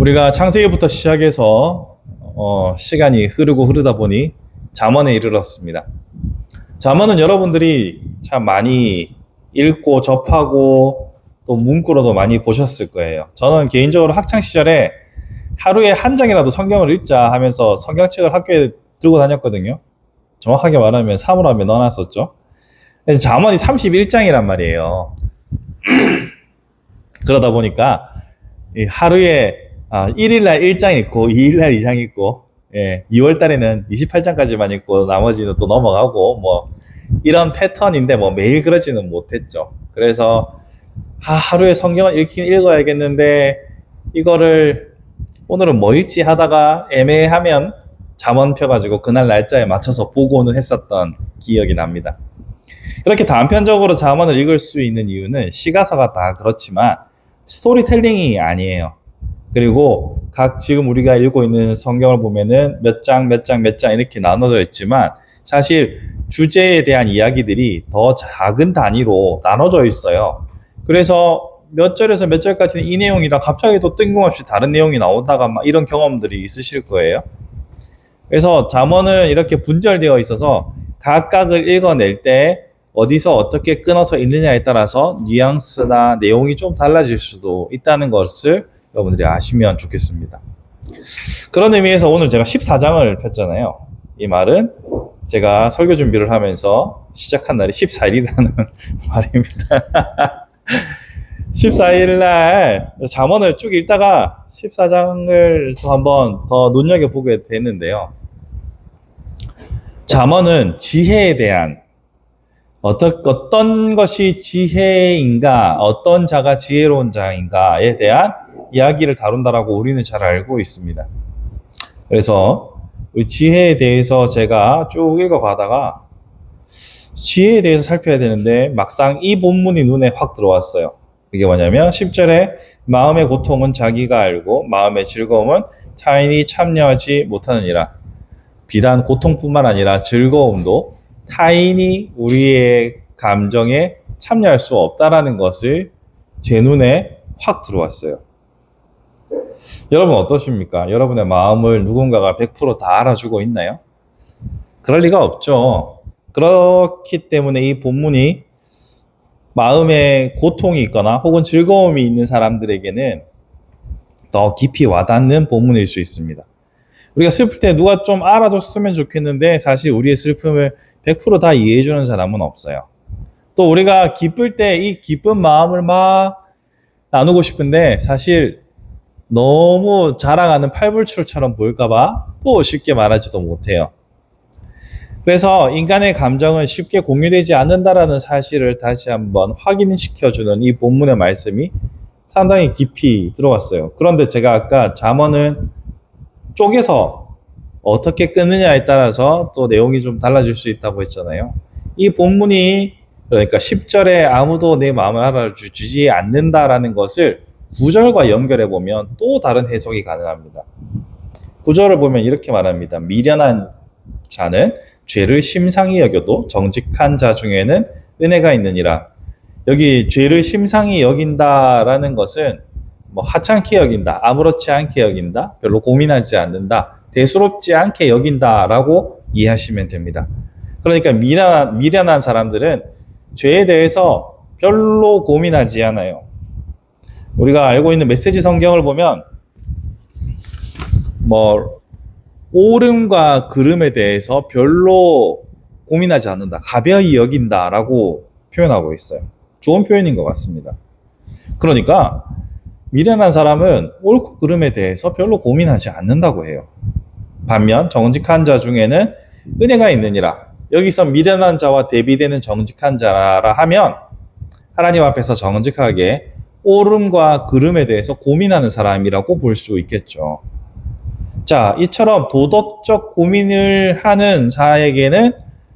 우리가 창세기부터 시작해서 시간이 흐르다 보니 잠언에 이르렀습니다. 잠언은 여러분들이 참 많이 읽고 접하고 또 문구로도 많이 보셨을 거예요. 저는 개인적으로 학창 시절에 하루에 한 장이라도 성경을 읽자 하면서 성경책을 학교에 들고 다녔거든요. 정확하게 말하면 사물함에 넣어놨었죠. 그래서 잠언이 31장이란 말이에요. 그러다 보니까 하루에 1일날 1장 있고 2일날 2장 있고 2월달에는 28장까지만 읽고 나머지는 또 넘어가고 뭐 이런 패턴인데 뭐 매일 그러지는 못했죠. 그래서 하루에 성경을 읽긴 읽어야겠는데 이거를 오늘은 뭐 읽지 하다가 애매하면 잠언 펴가지고 그날 날짜에 맞춰서 보고는 했었던 기억이 납니다. 그렇게 단편적으로 잠언을 읽을 수 있는 이유는 시가서가 다 그렇지만 스토리텔링이 아니에요. 그리고 각 지금 우리가 읽고 있는 성경을 보면은 몇 장 이렇게 나눠져 있지만 사실 주제에 대한 이야기들이 더 작은 단위로 나눠져 있어요. 그래서 몇 절에서 몇 절까지는 이 내용이다 갑자기 또 뜬금없이 다른 내용이 나오다가 막 이런 경험들이 있으실 거예요. 그래서 잠언은 이렇게 분절되어 있어서 각각을 읽어낼 때 어디서 어떻게 끊어서 읽느냐에 따라서 뉘앙스나 내용이 좀 달라질 수도 있다는 것을 여러분들이 아시면 좋겠습니다. 그런 의미에서 오늘 제가 14장을 폈잖아요. 이 말은 제가 설교 준비를 하면서 시작한 날이 14일이라는 말입니다. 14일 날 잠언을 쭉 읽다가 14장을 또 한번 더 눈여겨보게 됐는데요. 잠언은 지혜에 대한 어떤 것이 지혜인가, 어떤 자가 지혜로운 자인가에 대한 이야기를 다룬다라고 우리는 잘 알고 있습니다. 그래서 지혜에 대해서 제가 쭉 읽어가다가 지혜에 대해서 살펴야 되는데 막상 이 본문이 눈에 확 들어왔어요. 이게 뭐냐면 10절에 마음의 고통은 자기가 알고 마음의 즐거움은 타인이 참여하지 못하느니라. 비단 고통뿐만 아니라 즐거움도 타인이 우리의 감정에 참여할 수 없다라는 것을 제 눈에 확 들어왔어요. 여러분 어떠십니까? 여러분의 마음을 누군가가 100% 다 알아주고 있나요? 그럴 리가 없죠. 그렇기 때문에 이 본문이 마음에 고통이 있거나 혹은 즐거움이 있는 사람들에게는 더 깊이 와닿는 본문일 수 있습니다. 우리가 슬플 때 누가 좀 알아줬으면 좋겠는데 사실 우리의 슬픔을 100% 다 이해해주는 사람은 없어요. 또 우리가 기쁠 때 이 기쁜 마음을 막 나누고 싶은데 사실 너무 자랑하는 팔불출처럼 보일까봐 또 쉽게 말하지도 못해요. 그래서 인간의 감정은 쉽게 공유되지 않는다라는 사실을 다시 한번 확인시켜주는 이 본문의 말씀이 상당히 깊이 들어왔어요. 그런데 제가 아까 잠언은 쪼개서 어떻게 끊느냐에 따라서 또 내용이 좀 달라질 수 있다고 했잖아요. 이 본문이 그러니까 10절에 아무도 내 마음을 알아주지 않는다라는 것을 9절과 연결해 보면 또 다른 해석이 가능합니다. 9절을 보면 이렇게 말합니다. 미련한 자는 죄를 심상히 여겨도 정직한 자 중에는 은혜가 있느니라. 여기 죄를 심상히 여긴다라는 것은 뭐 하찮게 여긴다, 아무렇지 않게 여긴다, 별로 고민하지 않는다, 대수롭지 않게 여긴다라고 이해하시면 됩니다. 그러니까 미련한 사람들은 죄에 대해서 별로 고민하지 않아요. 우리가 알고 있는 메시지 성경을 보면 뭐 옳음과 그름에 대해서 별로 고민하지 않는다, 가벼이 여긴다라고 표현하고 있어요. 좋은 표현인 것 같습니다. 그러니까 미련한 사람은 옳고 그름에 대해서 별로 고민하지 않는다고 해요. 반면 정직한 자 중에는 은혜가 있느니라. 여기서 미련한 자와 대비되는 정직한 자라 하면 하나님 앞에서 정직하게 옳음과 그름에 대해서 고민하는 사람이라고 볼 수 있겠죠. 자, 이처럼 도덕적 고민을 하는 자에게는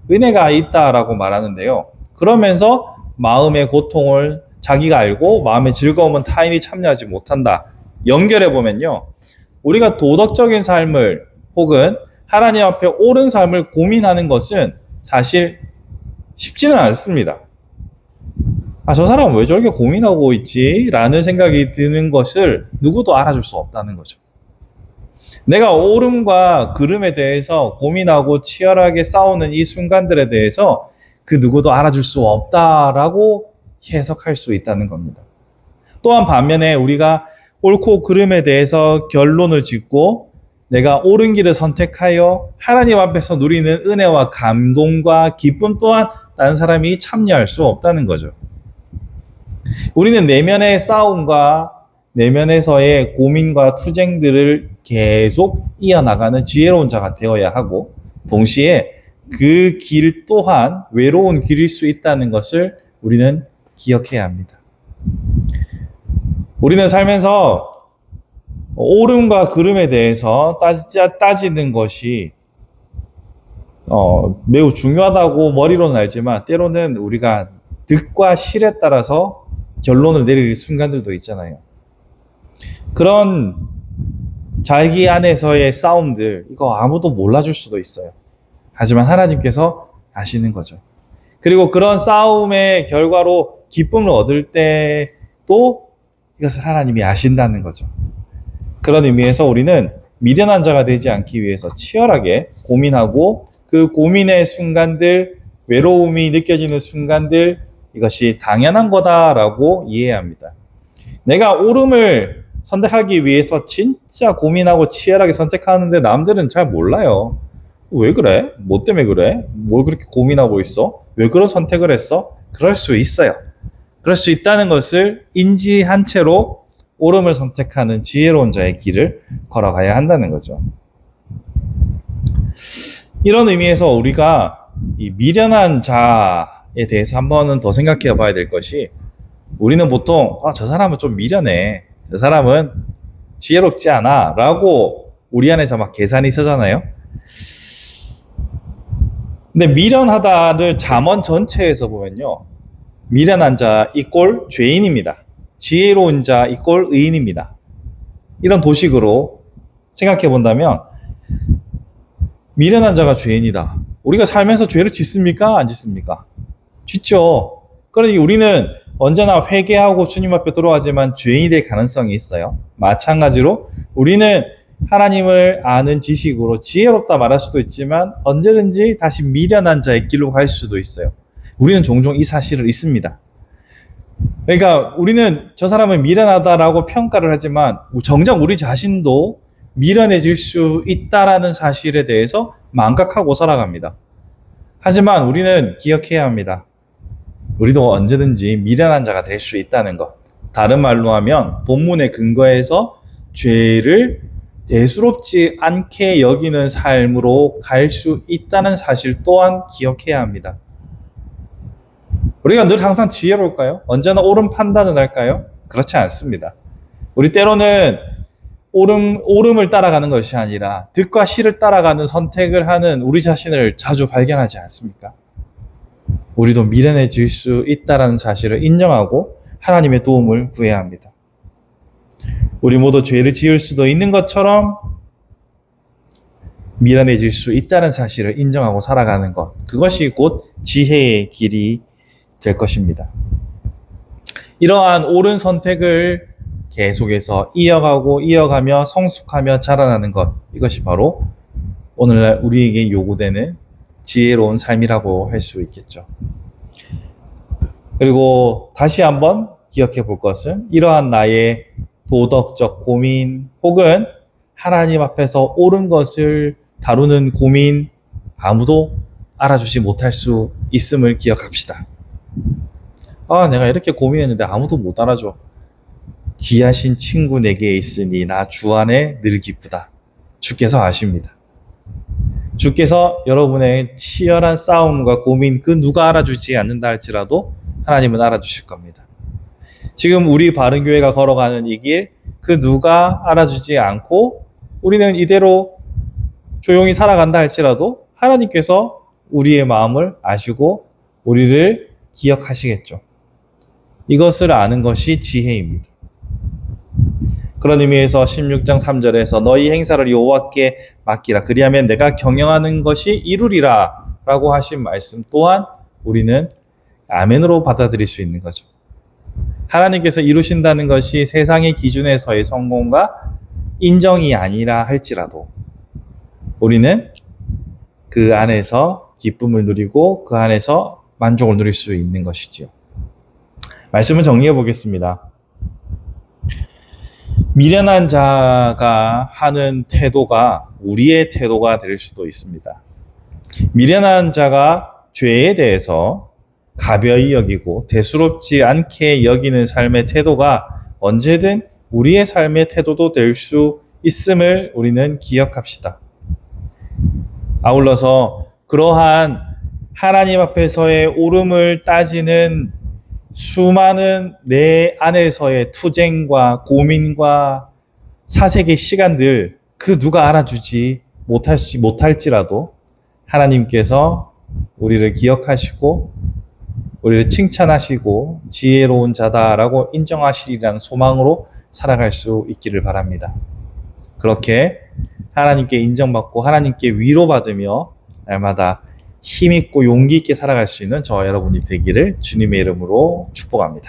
은혜가 있다라고 말하는데요. 그러면서 마음의 고통을 자기가 알고 마음의 즐거움은 타인이 참여하지 못한다. 연결해 보면요. 우리가 도덕적인 삶을 혹은 하나님 앞에 옳은 삶을 고민하는 것은 사실 쉽지는 않습니다. 아, 저 사람은 왜 저렇게 고민하고 있지? 라는 생각이 드는 것을 누구도 알아줄 수 없다는 거죠. 내가 옳음과 그름에 대해서 고민하고 치열하게 싸우는 이 순간들에 대해서 그 누구도 알아줄 수 없다라고 해석할 수 있다는 겁니다. 또한 반면에 우리가 옳고 그름에 대해서 결론을 짓고 내가 옳은 길을 선택하여 하나님 앞에서 누리는 은혜와 감동과 기쁨 또한 다른 사람이 참여할 수 없다는 거죠. 우리는 내면의 싸움과 내면에서의 고민과 투쟁들을 계속 이어나가는 지혜로운 자가 되어야 하고, 동시에 그 길 또한 외로운 길일 수 있다는 것을 우리는 기억해야 합니다. 우리는 살면서 옳음과 그름에 대해서 따지는 것이 매우 중요하다고 머리로는 알지만, 때로는 우리가 득과 실에 따라서 결론을 내릴 순간들도 있잖아요. 그런 자기 안에서의 싸움들, 이거 아무도 몰라줄 수도 있어요. 하지만 하나님께서 아시는 거죠. 그리고 그런 싸움의 결과로 기쁨을 얻을 때도 이것을 하나님이 아신다는 거죠. 그런 의미에서 우리는 미련한 자가 되지 않기 위해서 치열하게 고민하고, 그 고민의 순간들, 외로움이 느껴지는 순간들, 이것이 당연한 거다라고 이해해야 합니다. 내가 옳음을 선택하기 위해서 진짜 고민하고 치열하게 선택하는데 남들은 잘 몰라요. 왜 그래? 뭐 때문에 그래? 뭘 그렇게 고민하고 있어? 왜 그런 선택을 했어? 그럴 수 있어요. 그럴 수 있다는 것을 인지한 채로 옳음을 선택하는 지혜로운 자의 길을 걸어가야 한다는 거죠. 이런 의미에서 우리가 이 미련한 자에 대해서 한 번은 더 생각해 봐야 될 것이, 우리는 보통 저 사람은 좀 미련해, 저 사람은 지혜롭지 않아 라고 우리 안에서 막 계산이 서잖아요. 근데 미련하다를 잠언 전체에서 보면요, 미련한 자 이꼴 죄인입니다. 지혜로운 자 이꼴 의인입니다. 이런 도식으로 생각해 본다면, 미련한 자가 죄인이다. 우리가 살면서 죄를 짓습니까? 안 짓습니까? 짓죠. 그러니 우리는 언제나 회개하고 주님 앞에 돌아가지만 죄인이 될 가능성이 있어요. 마찬가지로 우리는 하나님을 아는 지식으로 지혜롭다 말할 수도 있지만 언제든지 다시 미련한 자의 길로 갈 수도 있어요. 우리는 종종 이 사실을 잊습니다. 그러니까 우리는 저 사람은 미련하다라고 평가를 하지만 정작 우리 자신도 미련해질 수 있다라는 사실에 대해서 망각하고 살아갑니다. 하지만 우리는 기억해야 합니다. 우리도 언제든지 미련한 자가 될 수 있다는 것. 다른 말로 하면 본문의 근거에서 죄를 대수롭지 않게 여기는 삶으로 갈 수 있다는 사실 또한 기억해야 합니다. 우리가 늘 항상 지혜로울까요? 언제나 옳은 판단을 할까요? 그렇지 않습니다. 우리 때로는 옳음을 따라가는 것이 아니라 득과 실을 따라가는 선택을 하는 우리 자신을 자주 발견하지 않습니까? 우리도 미련해질 수 있다는 사실을 인정하고 하나님의 도움을 구해야 합니다. 우리 모두 죄를 지을 수도 있는 것처럼 미련해질 수 있다는 사실을 인정하고 살아가는 것, 그것이 곧 지혜의 길이 될 것입니다. 이러한 옳은 선택을 계속해서 이어가며 성숙하며 자라나는 것, 이것이 바로 오늘날 우리에게 요구되는 지혜로운 삶이라고 할 수 있겠죠. 그리고 다시 한번 기억해 볼 것은, 이러한 나의 도덕적 고민 혹은 하나님 앞에서 옳은 것을 다루는 고민, 아무도 알아주지 못할 수 있음을 기억합시다. 내가 이렇게 고민했는데 아무도 못 알아줘. 귀하신 친구 내게 있으니 나 주 안에 늘 기쁘다. 주께서 아십니다. 주께서 여러분의 치열한 싸움과 고민, 그 누가 알아주지 않는다 할지라도 하나님은 알아주실 겁니다. 지금 우리 바른교회가 걸어가는 이 길, 그 누가 알아주지 않고 우리는 이대로 조용히 살아간다 할지라도 하나님께서 우리의 마음을 아시고 우리를 기억하시겠죠. 이것을 아는 것이 지혜입니다. 그런 의미에서 16장 3절에서 너희 행사를 여호와께 맡기라, 그리하면 내가 경영하는 것이 이루리라 라고 하신 말씀 또한 우리는 아멘으로 받아들일 수 있는 거죠. 하나님께서 이루신다는 것이 세상의 기준에서의 성공과 인정이 아니라 할지라도 우리는 그 안에서 기쁨을 누리고 그 안에서 만족을 누릴 수 있는 것이지요. 말씀을 정리해 보겠습니다. 미련한 자가 하는 태도가 우리의 태도가 될 수도 있습니다. 미련한 자가 죄에 대해서 가벼이 여기고 대수롭지 않게 여기는 삶의 태도가 언제든 우리의 삶의 태도도 될 수 있음을 우리는 기억합시다. 아울러서 그러한 하나님 앞에서의 옳음을 따지는 수많은 내 안에서의 투쟁과 고민과 사색의 시간들 그 누가 알아주지 못할지라도 하나님께서 우리를 기억하시고 우리를 칭찬하시고 지혜로운 자다라고 인정하시리라는 소망으로 살아갈 수 있기를 바랍니다. 그렇게 하나님께 인정받고 하나님께 위로받으며 날마다 힘있고 용기 있게 살아갈 수 있는 저와 여러분이 되기를 주님의 이름으로 축복합니다.